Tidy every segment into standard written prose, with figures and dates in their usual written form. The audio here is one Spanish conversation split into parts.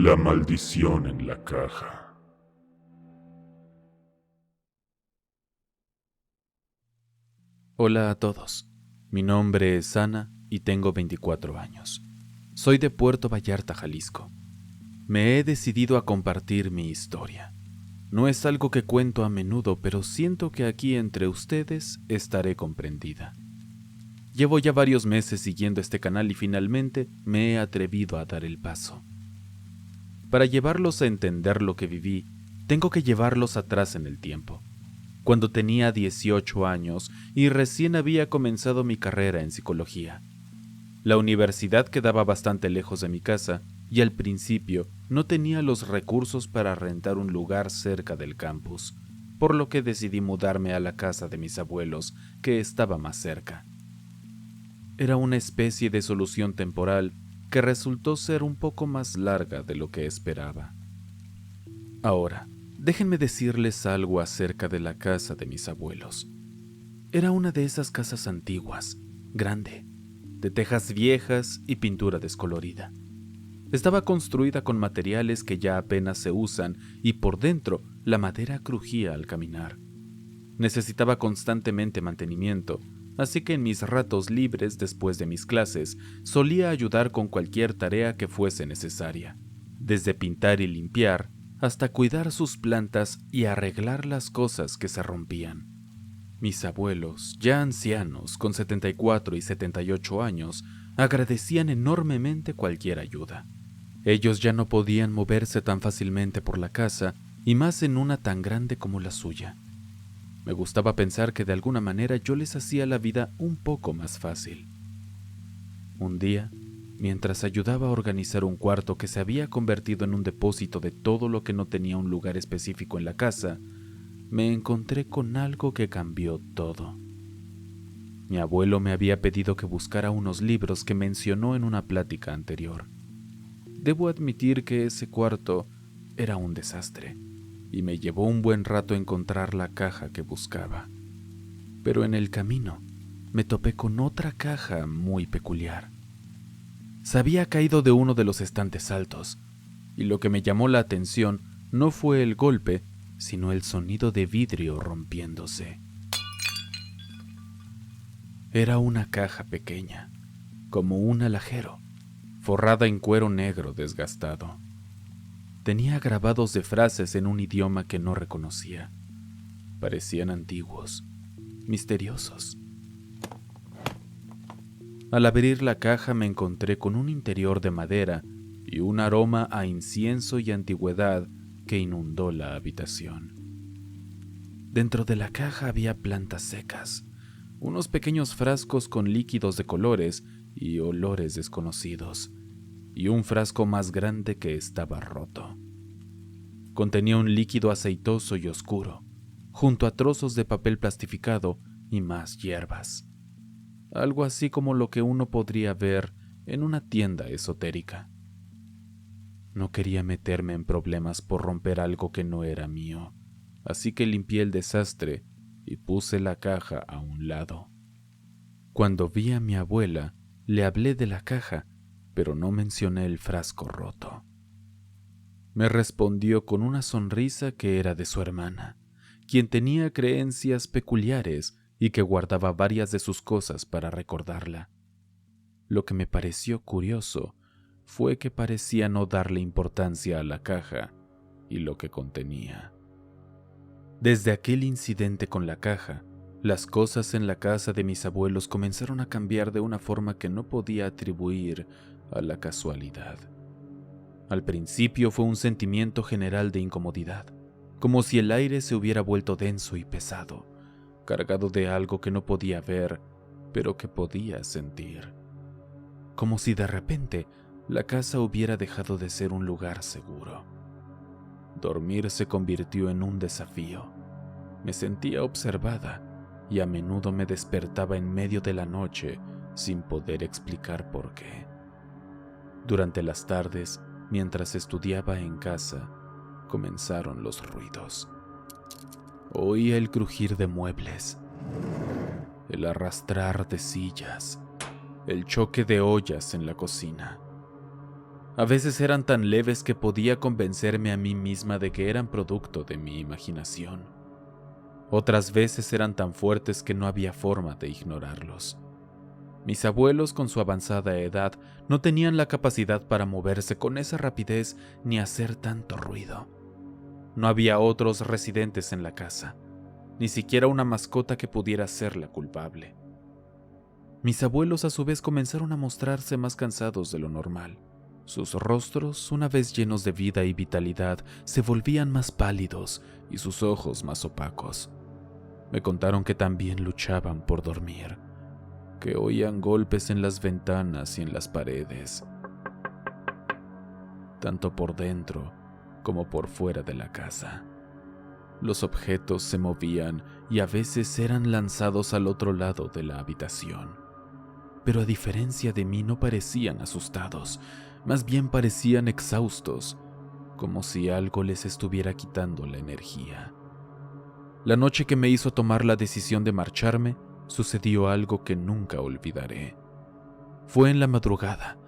La maldición en la caja. Hola a todos, mi nombre es Ana y tengo 24 años. Soy de Puerto Vallarta, Jalisco. Me he decidido a compartir mi historia. No es algo que cuento a menudo, pero siento que aquí entre ustedes estaré comprendida. Llevo ya varios meses siguiendo este canal y finalmente me he atrevido a dar el paso. Para llevarlos a entender lo que viví, tengo que llevarlos atrás en el tiempo. Cuando tenía 18 años y recién había comenzado mi carrera en psicología. La universidad quedaba bastante lejos de mi casa y al principio no tenía los recursos para rentar un lugar cerca del campus, por lo que decidí mudarme a la casa de mis abuelos, que estaba más cerca. Era una especie de solución temporal que resultó ser un poco más larga de lo que esperaba. Ahora, déjenme decirles algo acerca de la casa de mis abuelos. Era una de esas casas antiguas, grande, de tejas viejas y pintura descolorida. Estaba construida con materiales que ya apenas se usan y por dentro la madera crujía al caminar. Necesitaba constantemente mantenimiento, así que en mis ratos libres después de mis clases solía ayudar con cualquier tarea que fuese necesaria, desde pintar y limpiar hasta cuidar sus plantas y arreglar las cosas que se rompían. Mis abuelos, ya ancianos, con 74 y 78 años, agradecían enormemente cualquier ayuda. Ellos ya no podían moverse tan fácilmente por la casa, y más en una tan grande como la suya. Me gustaba pensar que de alguna manera yo les hacía la vida un poco más fácil. Un día, mientras ayudaba a organizar un cuarto que se había convertido en un depósito de todo lo que no tenía un lugar específico en la casa, me encontré con algo que cambió todo. Mi abuelo me había pedido que buscara unos libros que mencionó en una plática anterior. Debo admitir que ese cuarto era un desastre, y me llevó un buen rato encontrar la caja que buscaba. Pero en el camino me topé con otra caja muy peculiar. Se había caído de uno de los estantes altos, y lo que me llamó la atención no fue el golpe, sino el sonido de vidrio rompiéndose. Era una caja pequeña, como un alajero, forrada en cuero negro desgastado. Tenía grabados de frases en un idioma que no reconocía. Parecían antiguos, misteriosos. Al abrir la caja me encontré con un interior de madera y un aroma a incienso y antigüedad que inundó la habitación. Dentro de la caja había plantas secas, unos pequeños frascos con líquidos de colores y olores desconocidos, y un frasco más grande que estaba roto. Contenía un líquido aceitoso y oscuro, junto a trozos de papel plastificado y más hierbas. Algo así como lo que uno podría ver en una tienda esotérica. No quería meterme en problemas por romper algo que no era mío, así que limpié el desastre y puse la caja a un lado. Cuando vi a mi abuela, le hablé de la caja, pero no mencioné el frasco roto. Me respondió con una sonrisa que era de su hermana, quien tenía creencias peculiares y que guardaba varias de sus cosas para recordarla. Lo que me pareció curioso fue que parecía no darle importancia a la caja y lo que contenía. Desde aquel incidente con la caja, las cosas en la casa de mis abuelos comenzaron a cambiar de una forma que no podía atribuir a la casualidad. Al principio fue un sentimiento general de incomodidad, como si el aire se hubiera vuelto denso y pesado, cargado de algo que no podía ver, pero que podía sentir. Como si de repente la casa hubiera dejado de ser un lugar seguro. Dormir se convirtió en un desafío. Me sentía observada y a menudo me despertaba en medio de la noche sin poder explicar por qué. Durante las tardes, mientras estudiaba en casa, comenzaron los ruidos. Oía el crujir de muebles, el arrastrar de sillas, el choque de ollas en la cocina. A veces eran tan leves que podía convencerme a mí misma de que eran producto de mi imaginación. Otras veces eran tan fuertes que no había forma de ignorarlos. Mis abuelos, con su avanzada edad, no tenían la capacidad para moverse con esa rapidez ni hacer tanto ruido. No había otros residentes en la casa, ni siquiera una mascota que pudiera ser la culpable. Mis abuelos a su vez comenzaron a mostrarse más cansados de lo normal. Sus rostros, una vez llenos de vida y vitalidad, se volvían más pálidos y sus ojos más opacos. Me contaron que también luchaban por dormir, que oían golpes en las ventanas y en las paredes, tanto por dentro como por fuera de la casa. Los objetos se movían y a veces eran lanzados al otro lado de la habitación. Pero a diferencia de mí no parecían asustados, más bien parecían exhaustos, como si algo les estuviera quitando la energía. La noche que me hizo tomar la decisión de marcharme, sucedió algo que nunca olvidaré. Fue en la madrugada,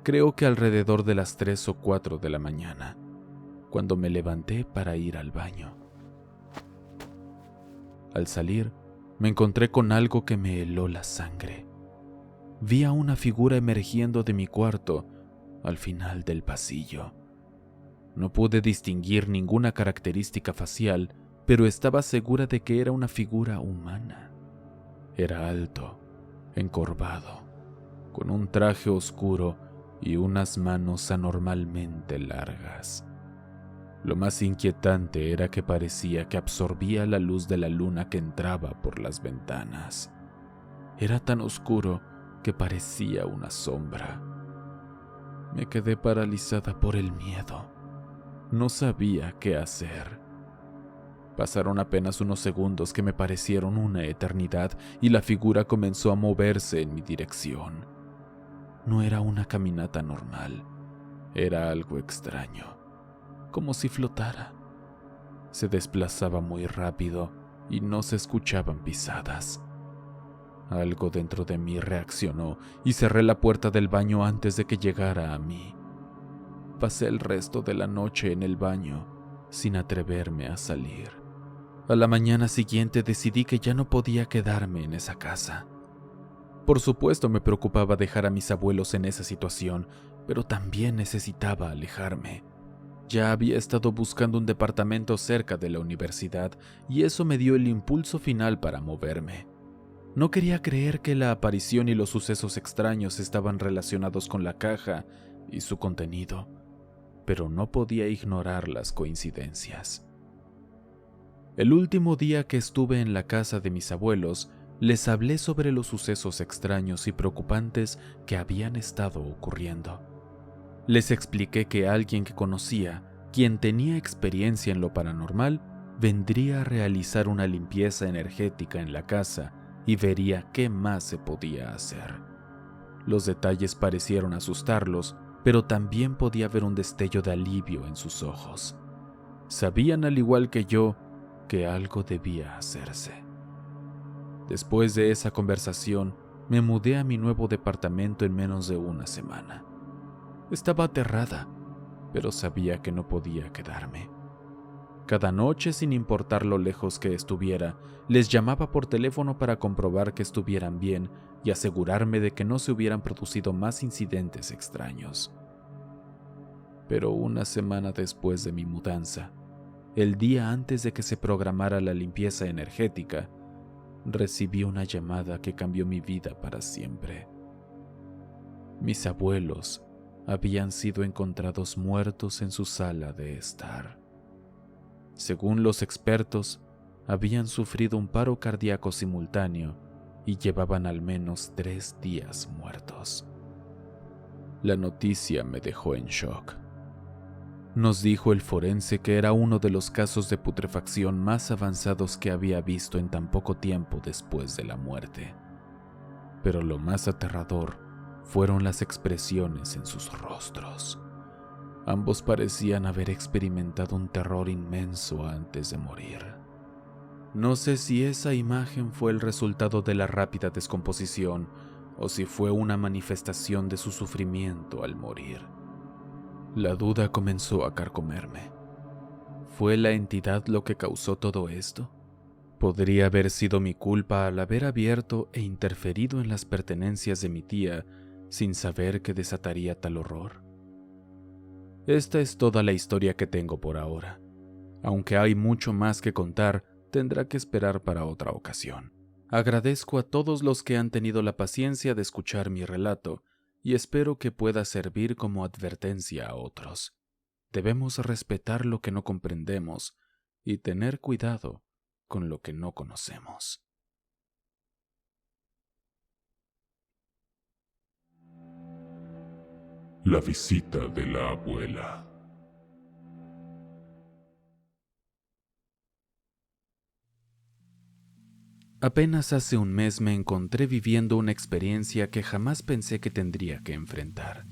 creo que alrededor de las 3 o 4 de la mañana, cuando me levanté para ir al baño. Al salir, me encontré con algo que me heló la sangre. Vi a una figura emergiendo de mi cuarto al final del pasillo. No pude distinguir ninguna característica facial, pero estaba segura de que era una figura humana. Era alto, encorvado, con un traje oscuro y unas manos anormalmente largas. Lo más inquietante era que parecía que absorbía la luz de la luna que entraba por las ventanas. Era tan oscuro que parecía una sombra. Me quedé paralizada por el miedo. No sabía qué hacer. Pasaron apenas unos segundos que me parecieron una eternidad y la figura comenzó a moverse en mi dirección. No era una caminata normal, era algo extraño, como si flotara. Se desplazaba muy rápido y no se escuchaban pisadas. Algo dentro de mí reaccionó y cerré la puerta del baño antes de que llegara a mí. Pasé el resto de la noche en el baño sin atreverme a salir. A la mañana siguiente decidí que ya no podía quedarme en esa casa. Por supuesto me preocupaba dejar a mis abuelos en esa situación, pero también necesitaba alejarme. Ya había estado buscando un departamento cerca de la universidad y eso me dio el impulso final para moverme. No quería creer que la aparición y los sucesos extraños estaban relacionados con la caja y su contenido, pero no podía ignorar las coincidencias. El último día que estuve en la casa de mis abuelos, les hablé sobre los sucesos extraños y preocupantes que habían estado ocurriendo. Les expliqué que alguien que conocía, quien tenía experiencia en lo paranormal, vendría a realizar una limpieza energética en la casa y vería qué más se podía hacer. Los detalles parecieron asustarlos, pero también podía ver un destello de alivio en sus ojos. Sabían, al igual que yo, que algo debía hacerse. Después de esa conversación, me mudé a mi nuevo departamento en menos de una semana. Estaba aterrada, pero sabía que no podía quedarme. Cada noche, sin importar lo lejos que estuviera, les llamaba por teléfono para comprobar que estuvieran bien y asegurarme de que no se hubieran producido más incidentes extraños. Pero una semana después de mi mudanza, el día antes de que se programara la limpieza energética, recibí una llamada que cambió mi vida para siempre. Mis abuelos habían sido encontrados muertos en su sala de estar. Según los expertos, habían sufrido un paro cardíaco simultáneo y llevaban al menos 3 días muertos. La noticia me dejó en shock. Nos dijo el forense que era uno de los casos de putrefacción más avanzados que había visto en tan poco tiempo después de la muerte. Pero lo más aterrador fueron las expresiones en sus rostros. Ambos parecían haber experimentado un terror inmenso antes de morir. No sé si esa imagen fue el resultado de la rápida descomposición o si fue una manifestación de su sufrimiento al morir. La duda comenzó a carcomerme. ¿Fue la entidad lo que causó todo esto? ¿Podría haber sido mi culpa al haber abierto e interferido en las pertenencias de mi tía sin saber que desataría tal horror? Esta es toda la historia que tengo por ahora. Aunque hay mucho más que contar, tendrá que esperar para otra ocasión. Agradezco a todos los que han tenido la paciencia de escuchar mi relato y espero que pueda servir como advertencia a otros. Debemos respetar lo que no comprendemos y tener cuidado con lo que no conocemos. La visita de la abuela. Apenas hace un mes me encontré viviendo una experiencia que jamás pensé que tendría que enfrentar,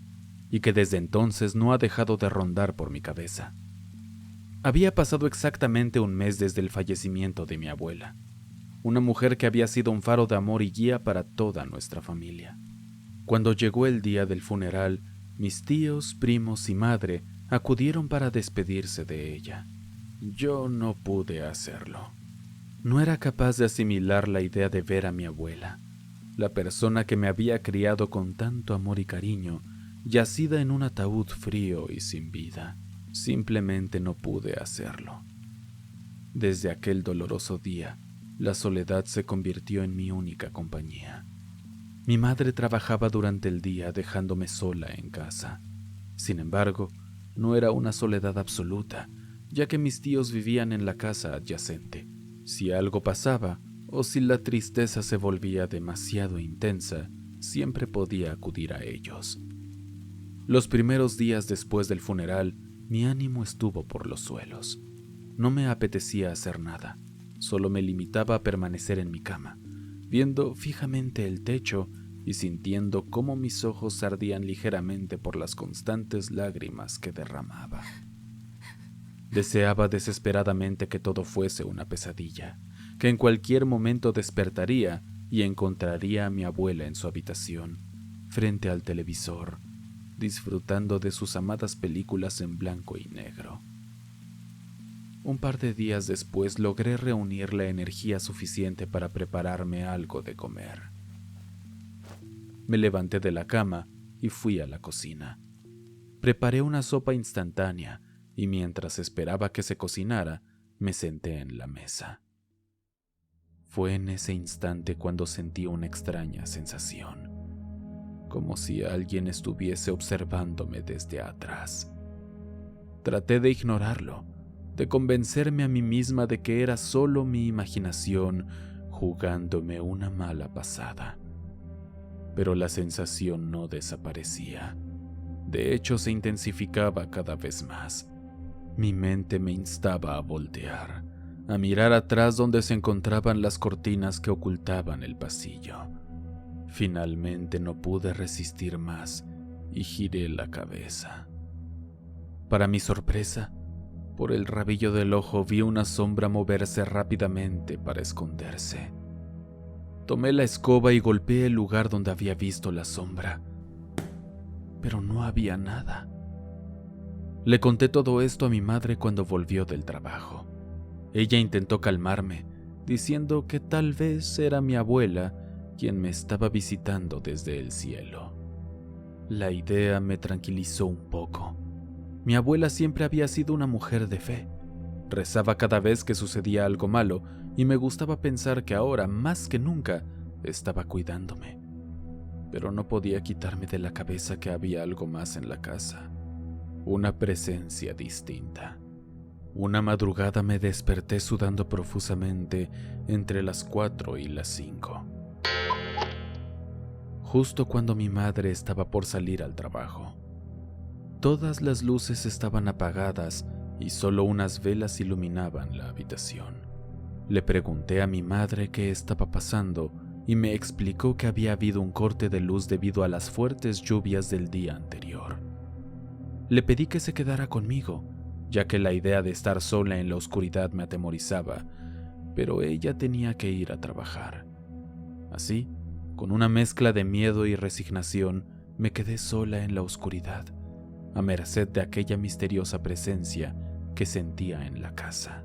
y que desde entonces no ha dejado de rondar por mi cabeza. Había pasado exactamente un mes desde el fallecimiento de mi abuela, una mujer que había sido un faro de amor y guía para toda nuestra familia. Cuando llegó el día del funeral, mis tíos, primos y madre acudieron para despedirse de ella. Yo no pude hacerlo. No era capaz de asimilar la idea de ver a mi abuela, la persona que me había criado con tanto amor y cariño, yacida en un ataúd frío y sin vida. Simplemente no pude hacerlo. Desde aquel doloroso día, la soledad se convirtió en mi única compañía. Mi madre trabajaba durante el día dejándome sola en casa. Sin embargo, no era una soledad absoluta, ya que mis tíos vivían en la casa adyacente. Si algo pasaba, o si la tristeza se volvía demasiado intensa, siempre podía acudir a ellos. Los primeros días después del funeral, mi ánimo estuvo por los suelos. No me apetecía hacer nada, solo me limitaba a permanecer en mi cama, viendo fijamente el techo y sintiendo cómo mis ojos ardían ligeramente por las constantes lágrimas que derramaba. Deseaba desesperadamente que todo fuese una pesadilla, que en cualquier momento despertaría y encontraría a mi abuela en su habitación, frente al televisor, disfrutando de sus amadas películas en blanco y negro. Un par de días después logré reunir la energía suficiente para prepararme algo de comer. Me levanté de la cama y fui a la cocina. Preparé una sopa instantánea y mientras esperaba que se cocinara, me senté en la mesa. Fue en ese instante cuando sentí una extraña sensación, como si alguien estuviese observándome desde atrás. Traté de ignorarlo, de convencerme a mí misma de que era solo mi imaginación jugándome una mala pasada. Pero la sensación no desaparecía. De hecho, se intensificaba cada vez más. Mi mente me instaba a voltear, a mirar atrás donde se encontraban las cortinas que ocultaban el pasillo. Finalmente no pude resistir más y giré la cabeza. Para mi sorpresa, por el rabillo del ojo vi una sombra moverse rápidamente para esconderse. Tomé la escoba y golpeé el lugar donde había visto la sombra, pero no había nada. Le conté todo esto a mi madre cuando volvió del trabajo. Ella intentó calmarme, diciendo que tal vez era mi abuela quien me estaba visitando desde el cielo. La idea me tranquilizó un poco. Mi abuela siempre había sido una mujer de fe. Rezaba cada vez que sucedía algo malo y me gustaba pensar que ahora, más que nunca, estaba cuidándome. Pero no podía quitarme de la cabeza que había algo más en la casa. Una presencia distinta. Una madrugada me desperté sudando profusamente entre las 4 y las 5. Justo cuando mi madre estaba por salir al trabajo. Todas las luces estaban apagadas y solo unas velas iluminaban la habitación. Le pregunté a mi madre qué estaba pasando y me explicó que había habido un corte de luz debido a las fuertes lluvias del día anterior. Le pedí que se quedara conmigo, ya que la idea de estar sola en la oscuridad me atemorizaba, pero ella tenía que ir a trabajar. Así, con una mezcla de miedo y resignación, me quedé sola en la oscuridad, a merced de aquella misteriosa presencia que sentía en la casa.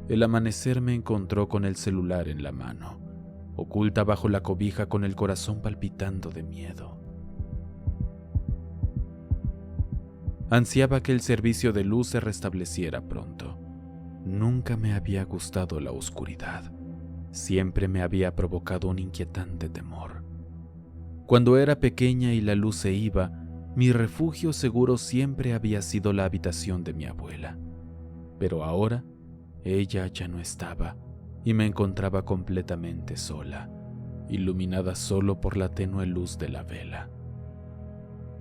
El amanecer me encontró con el celular en la mano, oculta bajo la cobija con el corazón palpitando de miedo. Ansiaba que el servicio de luz se restableciera pronto. Nunca me había gustado la oscuridad. Siempre me había provocado un inquietante temor. Cuando era pequeña y la luz se iba, mi refugio seguro siempre había sido la habitación de mi abuela. Pero ahora, ella ya no estaba y me encontraba completamente sola, iluminada solo por la tenue luz de la vela.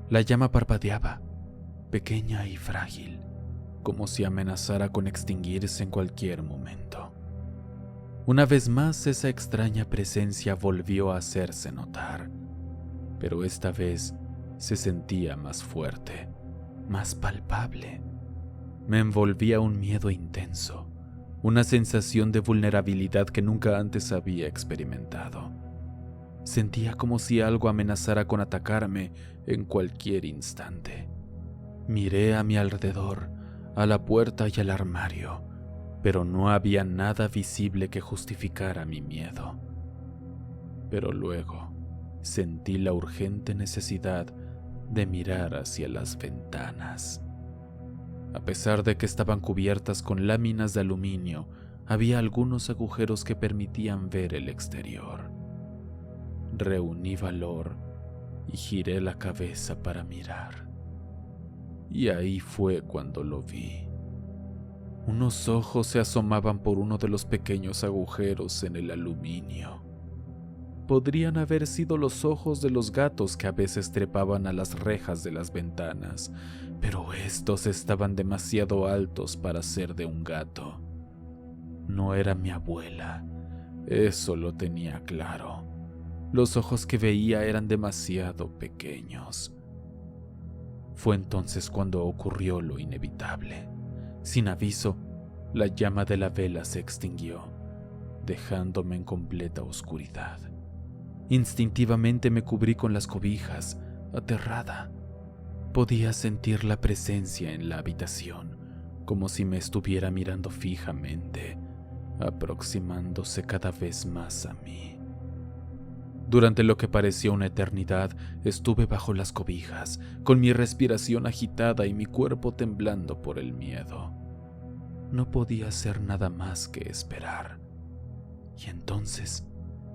La llama parpadeaba, pequeña y frágil, como si amenazara con extinguirse en cualquier momento. Una vez más esa extraña presencia volvió a hacerse notar, pero esta vez se sentía más fuerte, más palpable. Me envolvía un miedo intenso, una sensación de vulnerabilidad que nunca antes había experimentado. Sentía como si algo amenazara con atacarme en cualquier instante. Miré a mi alrededor, a la puerta y al armario, pero no había nada visible que justificara mi miedo. Pero luego sentí la urgente necesidad de mirar hacia las ventanas. A pesar de que estaban cubiertas con láminas de aluminio, había algunos agujeros que permitían ver el exterior. Reuní valor y giré la cabeza para mirar. Y ahí fue cuando lo vi. Unos ojos se asomaban por uno de los pequeños agujeros en el aluminio. Podrían haber sido los ojos de los gatos que a veces trepaban a las rejas de las ventanas, pero estos estaban demasiado altos para ser de un gato. No era mi abuela, eso lo tenía claro. Los ojos que veía eran demasiado pequeños. Fue entonces cuando ocurrió lo inevitable. Sin aviso, la llama de la vela se extinguió, dejándome en completa oscuridad. Instintivamente me cubrí con las cobijas, aterrada. Podía sentir la presencia en la habitación, como si me estuviera mirando fijamente, aproximándose cada vez más a mí. Durante lo que pareció una eternidad, estuve bajo las cobijas, con mi respiración agitada y mi cuerpo temblando por el miedo. No podía hacer nada más que esperar. Y entonces,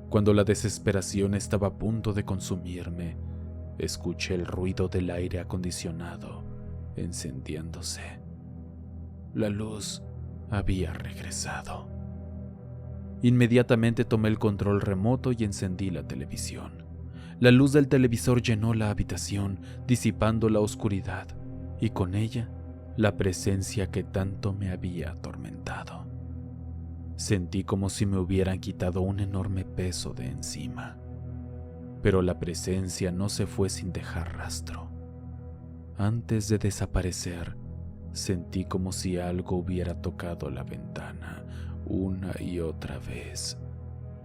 cuando la desesperación estaba a punto de consumirme, escuché el ruido del aire acondicionado encendiéndose. La luz había regresado. Inmediatamente tomé el control remoto y encendí la televisión. La luz del televisor llenó la habitación, disipando la oscuridad, y con ella la presencia que tanto me había atormentado. Sentí como si me hubieran quitado un enorme peso de encima. Pero la presencia no se fue sin dejar rastro. Antes de desaparecer, sentí como si algo hubiera tocado la ventana una y otra vez,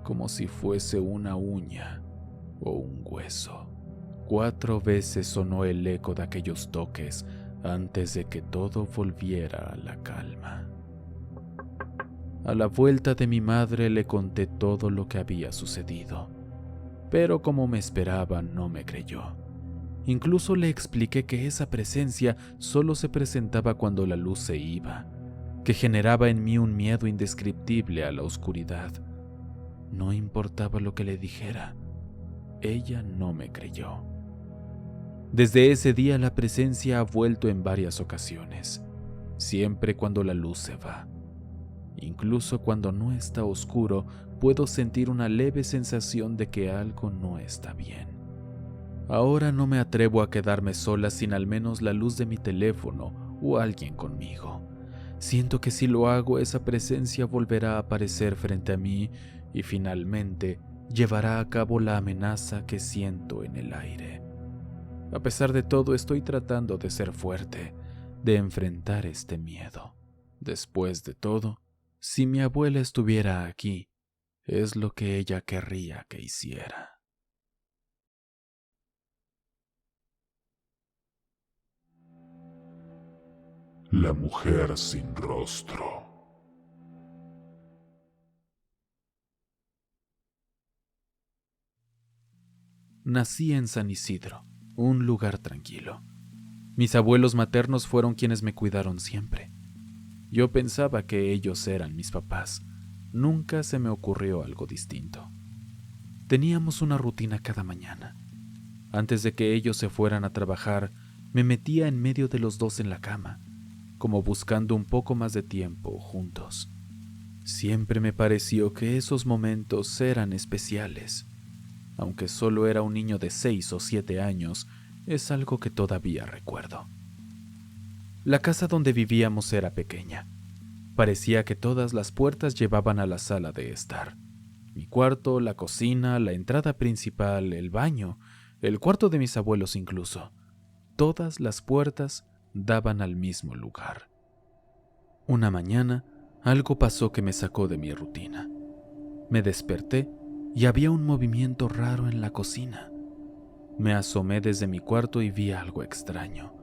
como si fuese una uña o un hueso. 4 veces sonó el eco de aquellos toques antes de que todo volviera a la calma. A la vuelta de mi madre le conté todo lo que había sucedido, pero como me esperaba no me creyó. Incluso le expliqué que esa presencia solo se presentaba cuando la luz se iba, que generaba en mí un miedo indescriptible a la oscuridad. No importaba lo que le dijera, ella no me creyó. Desde ese día la presencia ha vuelto en varias ocasiones, siempre cuando la luz se va. Incluso cuando no está oscuro, puedo sentir una leve sensación de que algo no está bien. Ahora no me atrevo a quedarme sola sin al menos la luz de mi teléfono o alguien conmigo. Siento que si lo hago, esa presencia volverá a aparecer frente a mí y finalmente llevará a cabo la amenaza que siento en el aire. A pesar de todo, estoy tratando de ser fuerte, de enfrentar este miedo. Después de todo, si mi abuela estuviera aquí, es lo que ella querría que hiciera. La mujer sin rostro. Nací en San Isidro, un lugar tranquilo. Mis abuelos maternos fueron quienes me cuidaron siempre. Yo pensaba que ellos eran mis papás. Nunca se me ocurrió algo distinto. Teníamos una rutina cada mañana. Antes de que ellos se fueran a trabajar, me metía en medio de los dos en la cama, como buscando un poco más de tiempo juntos. Siempre me pareció que esos momentos eran especiales. Aunque solo era un niño de 6 o 7 años, es algo que todavía recuerdo. La casa donde vivíamos era pequeña. Parecía que todas las puertas llevaban a la sala de estar. Mi cuarto, la cocina, la entrada principal, el baño, el cuarto de mis abuelos incluso. Todas las puertas daban al mismo lugar. Una mañana, algo pasó que me sacó de mi rutina. Me desperté y había un movimiento raro en la cocina. Me asomé desde mi cuarto y vi algo extraño,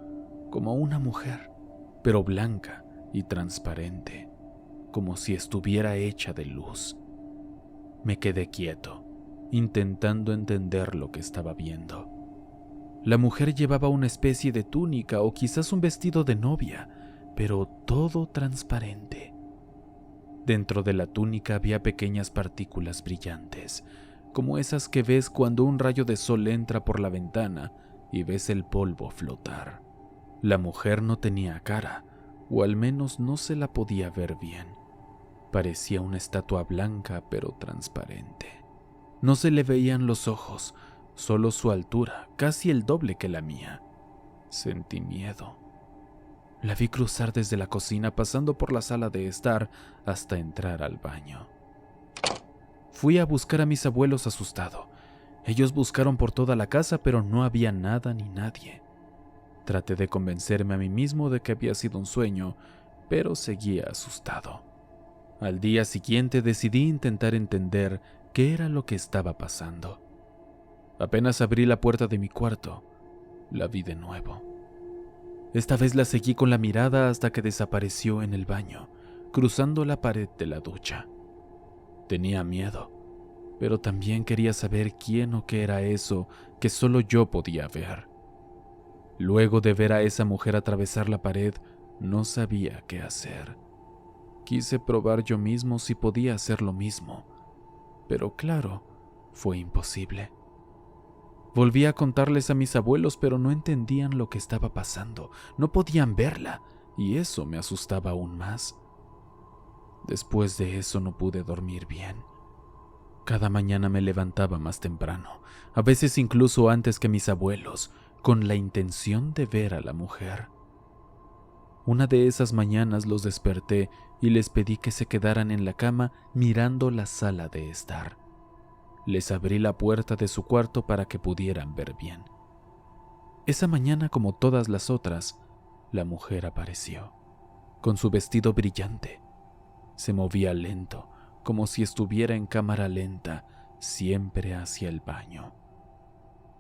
como una mujer, pero blanca y transparente, como si estuviera hecha de luz. Me quedé quieto, intentando entender lo que estaba viendo. La mujer llevaba una especie de túnica o quizás un vestido de novia, pero todo transparente. Dentro de la túnica había pequeñas partículas brillantes, como esas que ves cuando un rayo de sol entra por la ventana y ves el polvo flotar. La mujer no tenía cara, o al menos no se la podía ver bien. Parecía una estatua blanca pero transparente. No se le veían los ojos, solo su altura, casi el doble que la mía. Sentí miedo. La vi cruzar desde la cocina pasando por la sala de estar hasta entrar al baño. Fui a buscar a mis abuelos asustado. Ellos buscaron por toda la casa, pero no había nada ni nadie. Traté de convencerme a mí mismo de que había sido un sueño, pero seguía asustado. Al día siguiente decidí intentar entender qué era lo que estaba pasando. Apenas abrí la puerta de mi cuarto, la vi de nuevo. Esta vez la seguí con la mirada hasta que desapareció en el baño, cruzando la pared de la ducha. Tenía miedo, pero también quería saber quién o qué era eso que solo yo podía ver. Luego de ver a esa mujer atravesar la pared, no sabía qué hacer. Quise probar yo mismo si podía hacer lo mismo, pero claro, fue imposible. Volví a contarles a mis abuelos, pero no entendían lo que estaba pasando. No podían verla, y eso me asustaba aún más. Después de eso no pude dormir bien. Cada mañana me levantaba más temprano, a veces incluso antes que mis abuelos, con la intención de ver a la mujer. Una de esas mañanas los desperté y les pedí que se quedaran en la cama mirando la sala de estar. Les abrí la puerta de su cuarto para que pudieran ver bien. Esa mañana, como todas las otras, la mujer apareció, con su vestido brillante. Se movía lento, como si estuviera en cámara lenta, siempre hacia el baño.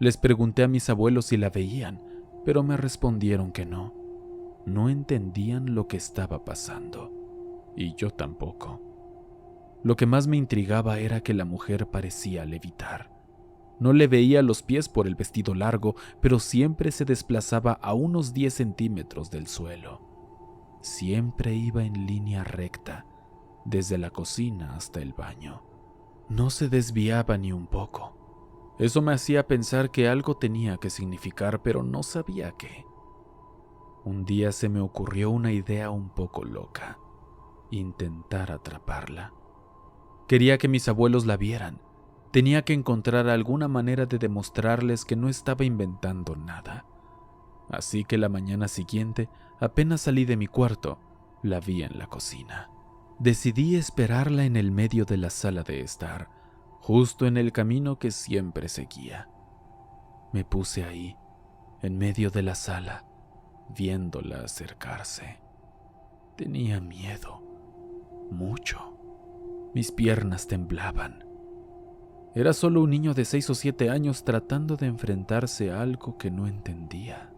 Les pregunté a mis abuelos si la veían, pero me respondieron que no. No entendían lo que estaba pasando, y yo tampoco. Lo que más me intrigaba era que la mujer parecía levitar. No le veía los pies por el vestido largo, pero siempre se desplazaba a unos 10 centímetros del suelo. Siempre iba en línea recta, desde la cocina hasta el baño. No se desviaba ni un poco. Eso me hacía pensar que algo tenía que significar, pero no sabía qué. Un día se me ocurrió una idea un poco loca: intentar atraparla. Quería que mis abuelos la vieran. Tenía que encontrar alguna manera de demostrarles que no estaba inventando nada. Así que la mañana siguiente, apenas salí de mi cuarto, la vi en la cocina. Decidí esperarla en el medio de la sala de estar, justo en el camino que siempre seguía. Me puse ahí, en medio de la sala, viéndola acercarse. Tenía miedo, mucho. Mis piernas temblaban. Era solo un niño de 6 o 7 años tratando de enfrentarse a algo que no entendía.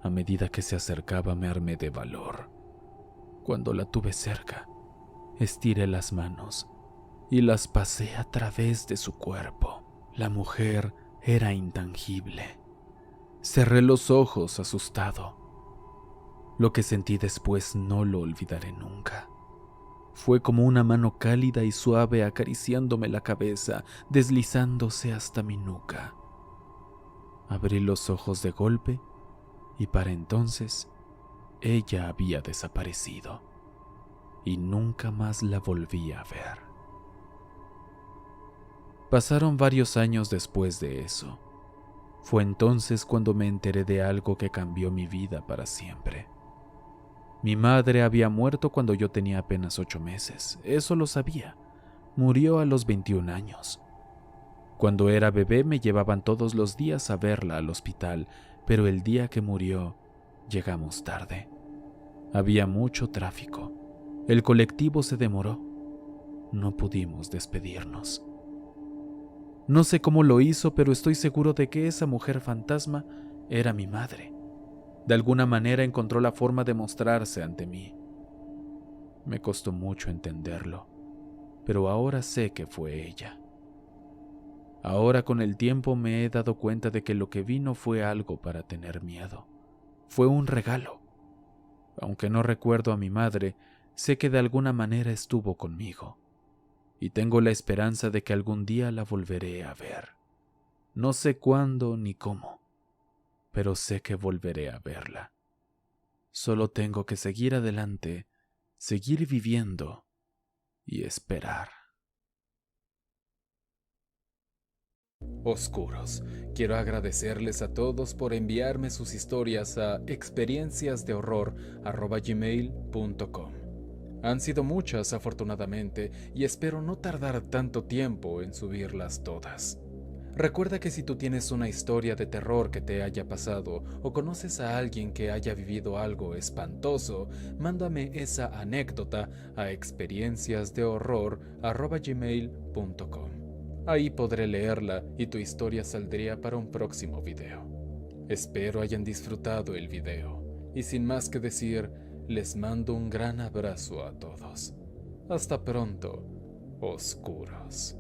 A medida que se acercaba me armé de valor. Cuando la tuve cerca, estiré las manos y las pasé a través de su cuerpo. La mujer era intangible. Cerré los ojos asustado. Lo que sentí después no lo olvidaré nunca. Fue como una mano cálida y suave acariciándome la cabeza, deslizándose hasta mi nuca. Abrí los ojos de golpe y para entonces ella había desaparecido y nunca más la volví a ver. Pasaron varios años después de eso. Fue entonces cuando me enteré de algo que cambió mi vida para siempre. Mi madre había muerto cuando yo tenía apenas 8 meses, eso lo sabía. Murió a los 21 años. Cuando era bebé me llevaban todos los días a verla al hospital, pero el día que murió, llegamos tarde. Había mucho tráfico. El colectivo se demoró. No pudimos despedirnos. No sé cómo lo hizo, pero estoy seguro de que esa mujer fantasma era mi madre. De alguna manera encontró la forma de mostrarse ante mí. Me costó mucho entenderlo, pero ahora sé que fue ella. Ahora con el tiempo me he dado cuenta de que lo que vi no fue algo para tener miedo. Fue un regalo. Aunque no recuerdo a mi madre, sé que de alguna manera estuvo conmigo. Y tengo la esperanza de que algún día la volveré a ver. No sé cuándo ni cómo, pero sé que volveré a verla. Solo tengo que seguir adelante, seguir viviendo y esperar. Oscuros, quiero agradecerles a todos por enviarme sus historias a experienciasdehorror@gmail.com. Han sido muchas, afortunadamente, y espero no tardar tanto tiempo en subirlas todas. Recuerda que si tú tienes una historia de terror que te haya pasado o conoces a alguien que haya vivido algo espantoso, mándame esa anécdota a experienciasdehorror@gmail.com. Ahí podré leerla y tu historia saldría para un próximo video. Espero hayan disfrutado el video y sin más que decir, les mando un gran abrazo a todos. Hasta pronto, oscuros.